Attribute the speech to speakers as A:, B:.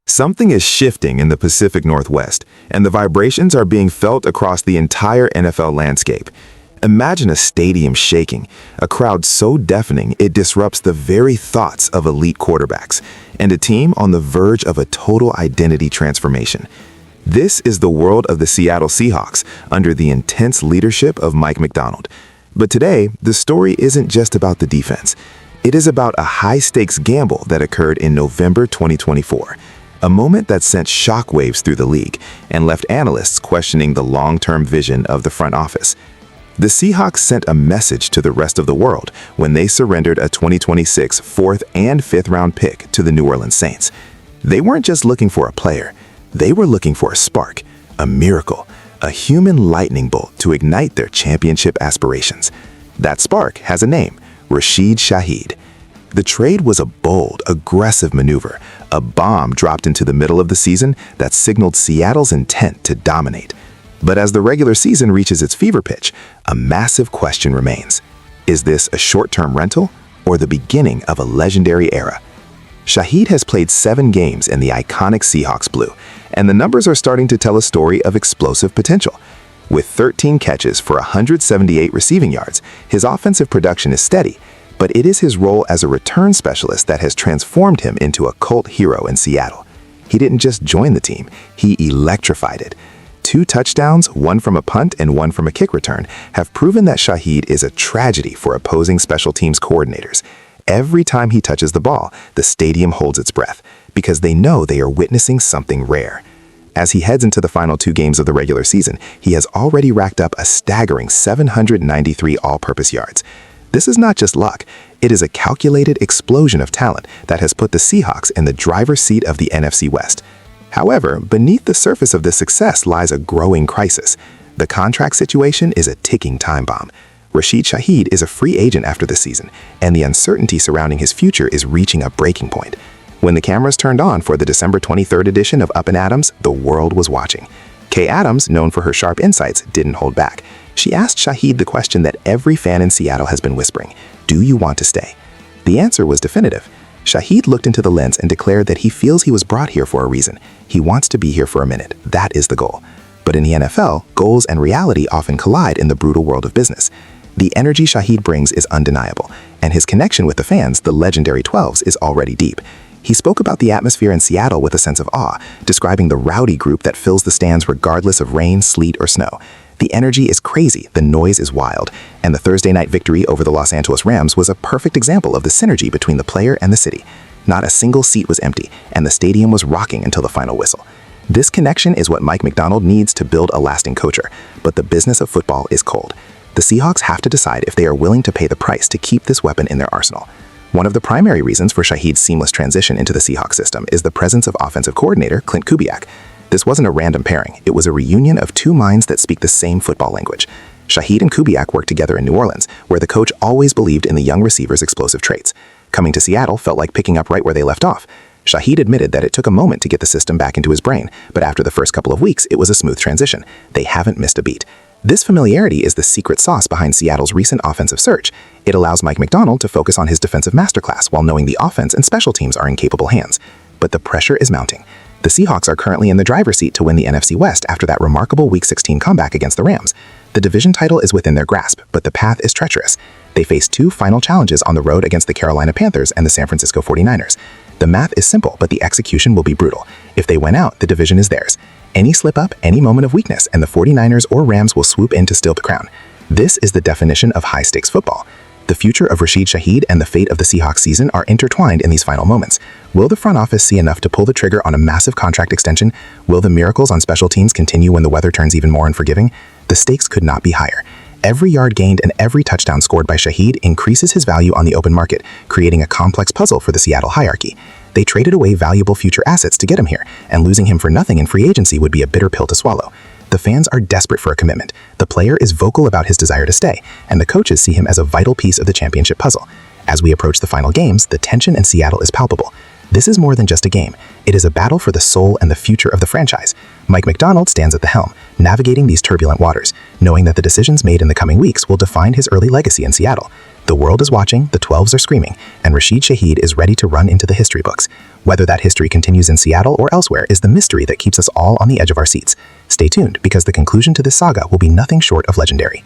A: Something is shifting in the Pacific Northwest, and the vibrations are being felt across the entire NFL landscape. Imagine a stadium shaking, a crowd so deafening it disrupts the very thoughts of elite quarterbacks, and a team on the verge of a total identity transformation. This is the world of the Seattle Seahawks under the intense leadership of Mike Macdonald. But today, the story isn't just about the defense. It is about a high-stakes gamble that occurred in November 2024. A moment that sent shockwaves through the league and left analysts questioning the long-term vision of the front office. The Seahawks sent a message to the rest of the world when they surrendered a 2026 4th and 5th round pick to the New Orleans Saints. They weren't just looking for a player, they were looking for a spark, a miracle, a human lightning bolt to ignite their championship aspirations. That spark has a name: Rashid Shaheed. The trade was a bold, aggressive maneuver, a bomb dropped into the middle of the season that signaled Seattle's intent to dominate. But as the regular season reaches its fever pitch, a massive question remains. Is this a short-term rental or the beginning of a legendary era? Shaheed has played 7 games in the iconic Seahawks blue, and the numbers are starting to tell a story of explosive potential. With 13 catches for 178 receiving yards, his offensive production is steady, but it is his role as a return specialist that has transformed him into a cult hero in Seattle. He didn't just join the team, he electrified it. 2 touchdowns, one from a punt and one from a kick return, have proven that Shaheed is a tragedy for opposing special teams coordinators. Every time he touches the ball, the stadium holds its breath, because they know they are witnessing something rare. As he heads into the final 2 games of the regular season, he has already racked up a staggering 793 all-purpose yards. This is not just luck, it is a calculated explosion of talent that has put the Seahawks in the driver's seat of the NFC West. However, beneath the surface of this success lies a growing crisis. The contract situation is a ticking time bomb. Rashid Shaheed is a free agent after the season, and the uncertainty surrounding his future is reaching a breaking point. When the cameras turned on for the December 23rd edition of Up and Adams, the world was watching. Kay Adams, known for her sharp insights, didn't hold back. She asked Shaheed the question that every fan in Seattle has been whispering: do you want to stay? The answer was definitive. Shaheed looked into the lens and declared that he feels he was brought here for a reason. He wants to be here for a minute. That is the goal. But in the NFL, goals and reality often collide in the brutal world of business. The energy Shaheed brings is undeniable, and his connection with the fans, the legendary 12s, is already deep. He spoke about the atmosphere in Seattle with a sense of awe, describing the rowdy group that fills the stands regardless of rain, sleet, or snow. The energy is crazy, the noise is wild, and the Thursday night victory over the Los Angeles Rams was a perfect example of the synergy between the player and the city. Not a single seat was empty, and the stadium was rocking until the final whistle. This connection is what Mike Macdonald needs to build a lasting culture, but the business of football is cold. The Seahawks have to decide if they are willing to pay the price to keep this weapon in their arsenal. One of the primary reasons for Shaheed's seamless transition into the Seahawks system is the presence of offensive coordinator Clint Kubiak. This wasn't a random pairing, it was a reunion of 2 minds that speak the same football language. Shaheed and Kubiak worked together in New Orleans, where the coach always believed in the young receiver's explosive traits. Coming to Seattle felt like picking up right where they left off. Shaheed admitted that it took a moment to get the system back into his brain, but after the first couple of weeks, it was a smooth transition. They haven't missed a beat. This familiarity is the secret sauce behind Seattle's recent offensive surge. It allows Mike Macdonald to focus on his defensive masterclass while knowing the offense and special teams are in capable hands. But the pressure is mounting. The Seahawks are currently in the driver's seat to win the NFC West after that remarkable Week 16 comeback against the Rams. The division title is within their grasp, but the path is treacherous. They face 2 final challenges on the road against the Carolina Panthers and the San Francisco 49ers. The math is simple, but the execution will be brutal. If they win out, the division is theirs. Any slip-up, any moment of weakness, and the 49ers or Rams will swoop in to steal the crown. This is the definition of high-stakes football. The future of Rashid Shaheed and the fate of the Seahawks season are intertwined in these final moments. Will the front office see enough to pull the trigger on a massive contract extension? Will the miracles on special teams continue when the weather turns even more unforgiving? The stakes could not be higher. Every yard gained and every touchdown scored by Shaheed increases his value on the open market, creating a complex puzzle for the Seattle hierarchy. They traded away valuable future assets to get him here, and losing him for nothing in free agency would be a bitter pill to swallow. The fans are desperate for a commitment, the player is vocal about his desire to stay, and the coaches see him as a vital piece of the championship puzzle. As we approach the final games, the tension in Seattle is palpable.
B: This is more than just a game. It is a battle for the soul and the future of the franchise. Mike McDonald stands at the helm, navigating these turbulent waters, knowing that the decisions made in the coming weeks will define his early legacy in Seattle. The world is watching, the 12s are screaming, and Rashid Shaheed is ready to run into the history books. Whether that history continues in Seattle or elsewhere is the mystery that keeps us all on the edge of our seats. Stay tuned, because the conclusion to this saga will be nothing short of legendary.